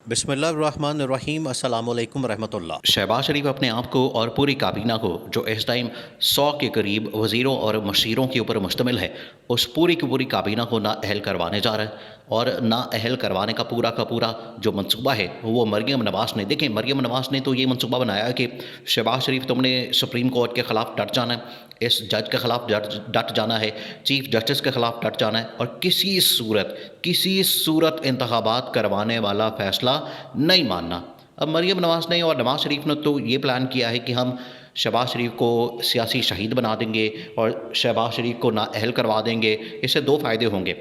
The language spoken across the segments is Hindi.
बिस्मिल्लाहिर्रहमानिर्रहीम अस्सलामु अलैकुम रहमतुल्लाह। शहबाज शरीफ अपने आप को और पूरी काबीना को, जो इस टाइम 100 के करीब वज़ीरों और मशीरों के ऊपर मुश्तमिल है, उस पूरी की पूरी काबीना को नाअहल करवाने जा रहा है। और नाअहल करवाने का पूरा जो मंसूबा है वो मरियम नवाज़ ने, देखें, मरियम नवाज़ ने तो ये मंसूबा बनाया कि शहबाज शरीफ तुमने सुप्रीम कोर्ट के ख़िलाफ़ डट जाना है, इस जज के ख़िलाफ़ डट जाना है, चीफ जस्टिस के ख़िलाफ़ डट जाना है, और किसी सूरत इंतखाबात करवाने वाला फ़ैसला नहीं मानना। अब मरियम नवाज़ ने और नवाज़ शरीफ ने तो ये प्लान किया है कि हम शहबाज शरीफ को सियासी शहीद बना देंगे और शहबाज शरीफ को नाअहल करवा देंगे। इससे दो फ़ायदे होंगे।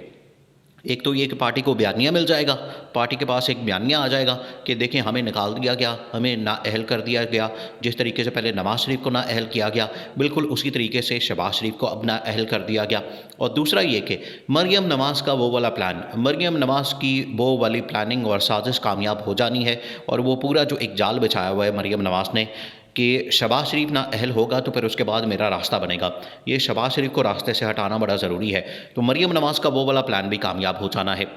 एक तो ये कि पार्टी को बयानिया मिल जाएगा, पार्टी के पास एक बयानिया आ जाएगा कि देखें हमें निकाल दिया गया, हमें नाअहल कर दिया गया। जिस तरीके से पहले नवाज़ शरीफ को नाअहल किया गया, बिल्कुल उसी तरीके से शहबाज शरीफ को अब नाअहल कर दिया गया। और दूसरा ये कि मरियम नवाज़ का वो वाला प्लान, मरियम नवाज़ की वो वाली प्लानिंग और साजिश कामयाब हो जानी है। और वो पूरा जो एक जाल बिछाया हुआ है मरियम नवाज़ ने कि शहबाज शरीफ नाअहल होगा तो फिर उसके बाद मेरा रास्ता बनेगा, ये शहबाज शरीफ को रास्ते से हटाना बड़ा ज़रूरी है। तो मरियम नवाज़ का वो वाला प्लान भी कामयाब हो जाना है।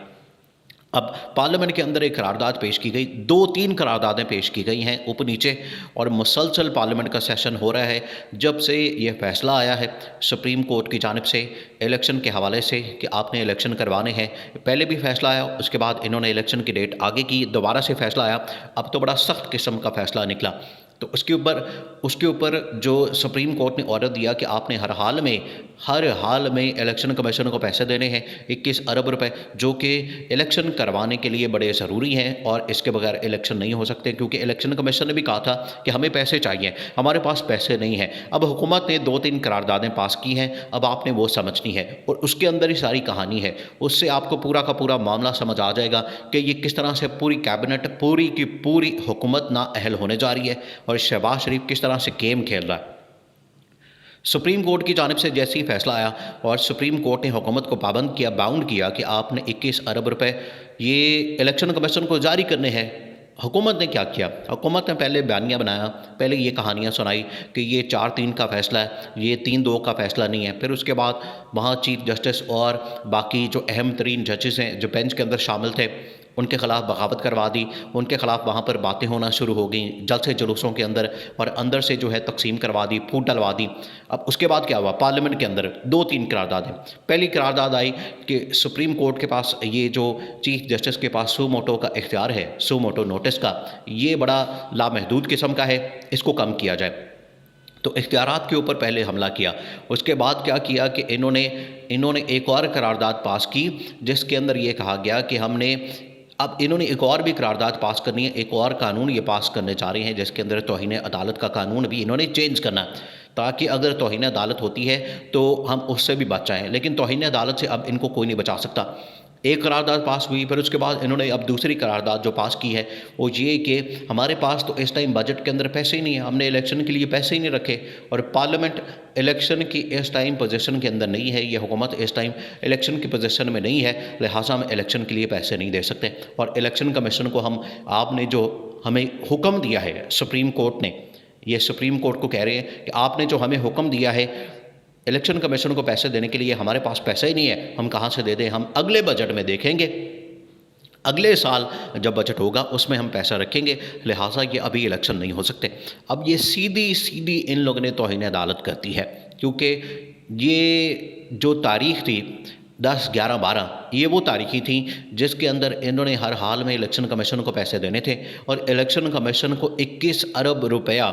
अब पार्लियामेंट के अंदर एक करारदाद पेश की गई, 2-3 करारदादें पेश की गई हैं ऊपर नीचे, और मुसलसल पार्लियामेंट का सेशन हो रहा है जब से ये फ़ैसला आया है सुप्रीम कोर्ट की जानिब से इलेक्शन के हवाले से कि आपने इलेक्शन करवाने हैं। पहले भी फ़ैसला आया, उसके बाद इन्होंने इलेक्शन की डेट आगे की, दोबारा से फ़ैसला आया, अब तो बड़ा सख्त किस्म का फ़ैसला निकला। तो उसके ऊपर जो सुप्रीम कोर्ट ने ऑर्डर दिया कि आपने हर हाल में इलेक्शन कमीशन को पैसे देने हैं, 21 अरब रुपए, जो कि इलेक्शन करवाने के लिए बड़े ज़रूरी हैं और इसके बगैर इलेक्शन नहीं हो सकते, क्योंकि इलेक्शन कमीशन ने भी कहा था कि हमें पैसे चाहिए, हमारे पास पैसे नहीं हैं। अब हुकूमत ने 2-3 करारदादें पास की हैं, अब आपने वो समझनी है और उसके अंदर ही सारी कहानी है। उससे आपको पूरा का पूरा मामला समझ आ जाएगा कि ये किस तरह से पूरी कैबिनेट, पूरी की पूरी हुकूमत नाअहल होने जा रही है और शहबाज शरीफ किस तरह से गेम खेल रहा है। सुप्रीम कोर्ट की जानिब से जैसे ही फैसला आया और सुप्रीम कोर्ट ने हुकूमत को बाउंड किया कि आपने 21 अरब रुपए ये इलेक्शन कमीशन को जारी करने हैं। हुकूमत ने क्या किया? हुकूमत ने पहले बयानिया बनाया, पहले ये कहानियाँ सुनाई कि ये 4-3 का फ़ैसला है, ये 3-2 का फ़ैसला नहीं है। फिर उसके बाद वहाँ चीफ जस्टिस और बाकी जो अहम तरीन जजेस हैं जो बेंच के अंदर शामिल थे, उनके ख़िलाफ़ बगावत करवा दी, उनके ख़िलाफ़ वहाँ पर बातें होना शुरू हो गई जलसे जुलूसों के अंदर, और अंदर से जो है तकसीम करवा दी, फूट डलवा दी। अब उसके बाद क्या हुआ? पार्लियामेंट के अंदर 2-3 करारदादें। पहली करारदाद आई कि सुप्रीम कोर्ट के पास ये जो चीफ जस्टिस के पास सू मोटो का इख्तियार है, सू मोटो नोटिस का, ये बड़ा लामहदूद किस्म का है, इसको कम किया जाए। तो इख्तियारात के ऊपर पहले हमला किया। उसके बाद क्या किया कि इन्होंने एक और करारदाद पास की जिसके अंदर ये कहा गया कि अब इन्होंने एक और भी करारदाद पास करनी है, एक और कानून ये पास करने जा रहे हैं जिसके अंदर तौहीन अदालत का कानून भी इन्होंने चेंज करना है, ताकि अगर तौहीन अदालत होती है तो हम उससे भी बच जाएँ। लेकिन तौहीन अदालत से अब इनको कोई नहीं बचा सकता। एक करारदाद पास हुई, फिर उसके बाद इन्होंने अब दूसरी करारदाद जो पास की है वो ये कि हमारे पास तो इस टाइम बजट के अंदर पैसे ही नहीं है, हमने इलेक्शन के लिए पैसे ही नहीं रखे, और पार्लियामेंट इलेक्शन की इस टाइम पोजीशन के अंदर नहीं है, ये हुकूमत इस टाइम इलेक्शन की पोजीशन में नहीं है, लिहाजा हम इलेक्शन के लिए पैसे नहीं दे सकते। और इलेक्शन कमीशन को आपने जो हमें हुक्म दिया है सुप्रीम कोर्ट ने, ये सुप्रीम कोर्ट को कह रहे हैं कि आपने जो हमें हुक्म दिया है इलेक्शन कमीशन को पैसे देने के लिए, हमारे पास पैसा ही नहीं है, हम कहाँ से दे दें, हम अगले बजट में देखेंगे, अगले साल जब बजट होगा उसमें हम पैसा रखेंगे, लिहाजा ये अभी इलेक्शन नहीं हो सकते। अब ये सीधी इन लोगों ने तौहीन अदालत कर दी है, क्योंकि ये जो तारीख थी 10-11-12, ये वो तारीखें थी जिसके अंदर इन्होंने हर हाल में इलेक्शन कमीशन को पैसे देने थे, और इलेक्शन कमीशन को 21 अरब रुपया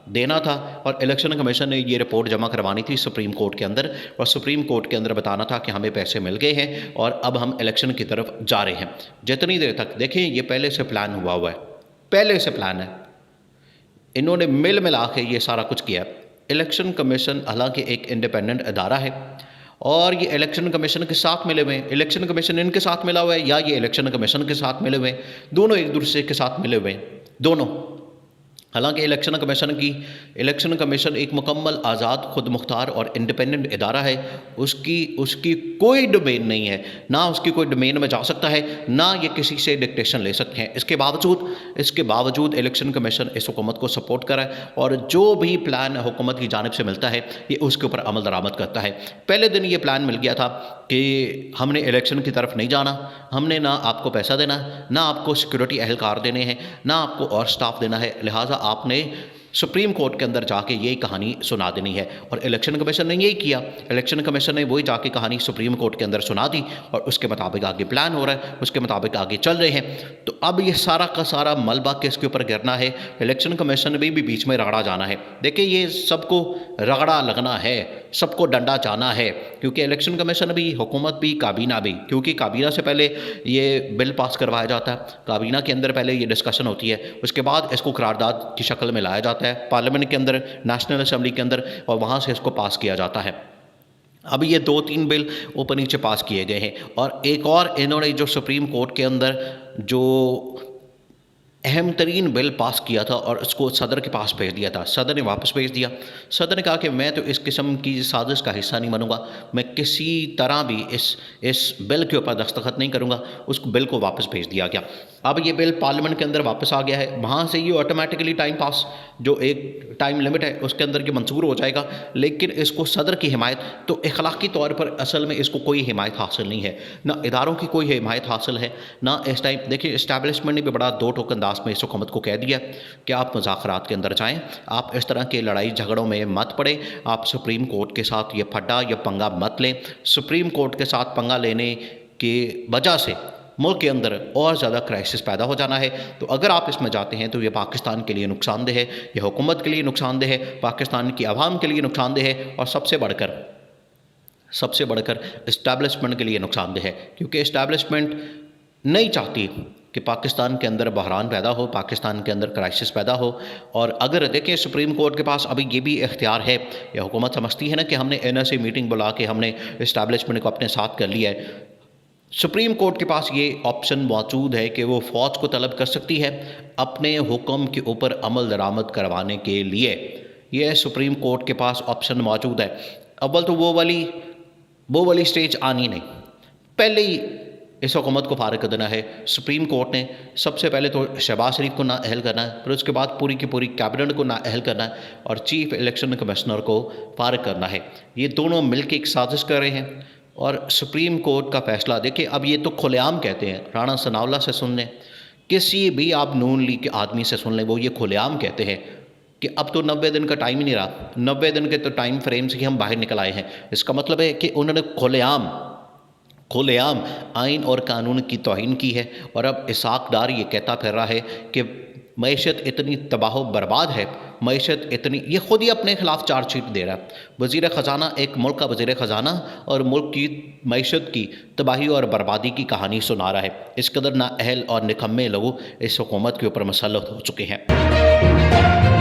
देना था, और इलेक्शन कमीशन ने ये रिपोर्ट जमा करवानी थी सुप्रीम कोर्ट के अंदर, और सुप्रीम कोर्ट के अंदर बताना था कि हमें पैसे मिल गए हैं और अब हम इलेक्शन की तरफ जा रहे हैं। जितनी देर तक देखें, ये पहले से प्लान हुआ है, पहले से प्लान है, इन्होंने मिला के ये सारा कुछ किया। इलेक्शन कमीशन हालांकि एक इंडिपेंडेंट अदारा है और ये इलेक्शन कमीशन के साथ मिले हुए हैं, इलेक्शन कमीशन इनके साथ मिला हुआ है या ये इलेक्शन कमीशन के साथ मिले हुए हैं, दोनों एक दूसरे के साथ मिले हुए हैं, दोनों। हालांकि इलेक्शन कमीशन एक मुकम्मल आज़ाद, खुद मुख्तार और इंडिपेंडेंट इदारा है। उसकी उसकी कोई डोमेन नहीं है, ना उसकी कोई डोमेन में जा सकता है, ना ये किसी से डिक्टेशन ले सकते हैं। इसके बावजूद इलेक्शन कमीशन इस हुकूमत को सपोर्ट करा है और जो भी प्लान हुकूमत की जानिब से मिलता है ये उसके ऊपर अमल दरामद करता है। पहले दिन ये प्लान मिल गया था कि हमने इलेक्शन की तरफ नहीं जाना, हमने ना आपको पैसा देना, ना आपको सिक्योरिटी एहलकार देने हैं, ना आपको और स्टाफ देना है, लिहाजा आपने सुप्रीम कोर्ट के अंदर जाके यही कहानी सुना देनी है। और इलेक्शन कमीशन ने यही किया। इलेक्शन कमीशन ने वही जाके कहानी सुप्रीम कोर्ट के अंदर सुना दी और उसके मुताबिक आगे प्लान हो रहा है, उसके मुताबिक आगे चल रहे हैं। तो अब ये सारा का सारा मलबा किसके ऊपर गिरना है? इलेक्शन कमीशन भी बीच में रगड़ा जाना है। देखिए, ये सबको रगड़ा लगना है, सबको डंडा जाना है, क्योंकि इलेक्शन कमीशन भी, हुकूमत भी, काबीना भी, क्योंकि काबीना से पहले ये बिल पास करवाया जाता है, काबीना के अंदर पहले ये डिस्कशन होती है, उसके बाद इसको करारदाद की शक्ल में लाया जाता है पार्लियामेंट के अंदर, नेशनल असेंबली के अंदर, और वहाँ से इसको पास किया जाता है। अब ये 2-3 बिल ऊपर नीचे पास किए गए हैं और एक और इन्होंने जो सुप्रीम कोर्ट के अंदर जो अहम तरीन बिल पास किया था और उसको सदर के पास भेज दिया था, सदर ने वापस भेज दिया। सदर ने कहा कि मैं तो इस किस्म की साजिश का हिस्सा नहीं बनूंगा, मैं किसी तरह भी इस बिल के ऊपर दस्तखत नहीं करूंगा। उस बिल को वापस भेज दिया गया। अब ये बिल पार्लियामेंट के अंदर वापस आ गया है, वहाँ से ये ऑटोमेटिकली टाइम पास, जो एक टाइम लिमिट है उसके अंदर के मंजूर हो जाएगा, लेकिन इसको सदर की हिमायत, तो इखलाकी तौर पर असल में इसको कोई हिमायत हासिल नहीं है, ना इदारों की कोई हिमायत हासिल है, ना इस टाइम। देखिए, इस्टेब्लिशमेंट ने भी बड़ा दो टोक अंदाज में इस हुकूमत को कह दिया कि आप मुज़ाकरात के अंदर जाएं, आप इस तरह के लड़ाई झगड़ों में मत पड़े, आप सुप्रीम कोर्ट के साथ ये फड्डा या पंगा मत लें। सुप्रीम कोर्ट के साथ पंगा लेने की वजह से मुल्क के अंदर और ज़्यादा क्राइसिस पैदा हो जाना है। तो अगर आप इसमें जाते हैं तो ये पाकिस्तान के लिए नुकसानदेह है, ये हुकूमत के लिए नुकसानदेह है, पाकिस्तान की आवाम के लिए नुकसानदेह है, और सबसे बढ़कर इस्टेब्लिशमेंट के लिए नुकसानदेह है, क्योंकि इस्टेब्लिशमेंट नहीं चाहती कि पाकिस्तान के अंदर बहरान पैदा हो, पाकिस्तान के अंदर क्राइसिस पैदा हो। और अगर देखें, सुप्रीम कोर्ट के पास अभी ये भी इख्तियार है, या हुकूमत समझती है ना कि हमने NSA मीटिंग बुला के हमने इस्टेब्लिशमेंट को अपने साथ कर लिया है, सुप्रीम कोर्ट के पास ये ऑप्शन मौजूद है कि वो फ़ौज को तलब कर सकती है अपने हुक्म के ऊपर अमल दरामद करवाने के लिए। ये सुप्रीम कोर्ट के पास ऑप्शन मौजूद है। अव्वल तो वो वाली स्टेज आनी नहीं, पहले ही इस हुकूमत को फारिग कर देना है। सुप्रीम कोर्ट ने सबसे पहले तो शहबाज शरीफ को नाअहल करना है, फिर उसके बाद पूरी की पूरी कैबिनेट को नाअहल करना है और चीफ इलेक्शन कमिश्नर को फारिग करना है। ये दोनों मिलकर एक साजिश कर रहे हैं और सुप्रीम कोर्ट का फैसला देखिए। अब ये तो खुलेआम कहते हैं, राणा सनाउल्लाह से सुन लें, किसी भी आप नून लीग के आदमी से सुन लें, वो ये खुलेआम कहते हैं कि अब तो 90 दिन का टाइम ही नहीं रहा, 90 दिन के तो टाइम फ्रेम से ही हम बाहर निकल आए हैं। इसका मतलब है कि उन्होंने खुलेआम आइन और कानून की तौहीन की है। और अब इसाक डार ये कहता फिर रहा है कि मईशत इतनी तबाह बर्बाद है, मईशत इतनी, ये ख़ुद ही अपने ख़िलाफ़ चार्जशीट दे रहा है। वज़ीर ख़जाना, एक मुल्क का वज़ीर ख़जाना और मुल्क की मईशत की तबाही और बर्बादी की कहानी सुना रहा है। इस कदर नाअहल और निकम्मे लोग इस हुकूमत के ऊपर मुसल्लत हो चुके हैं।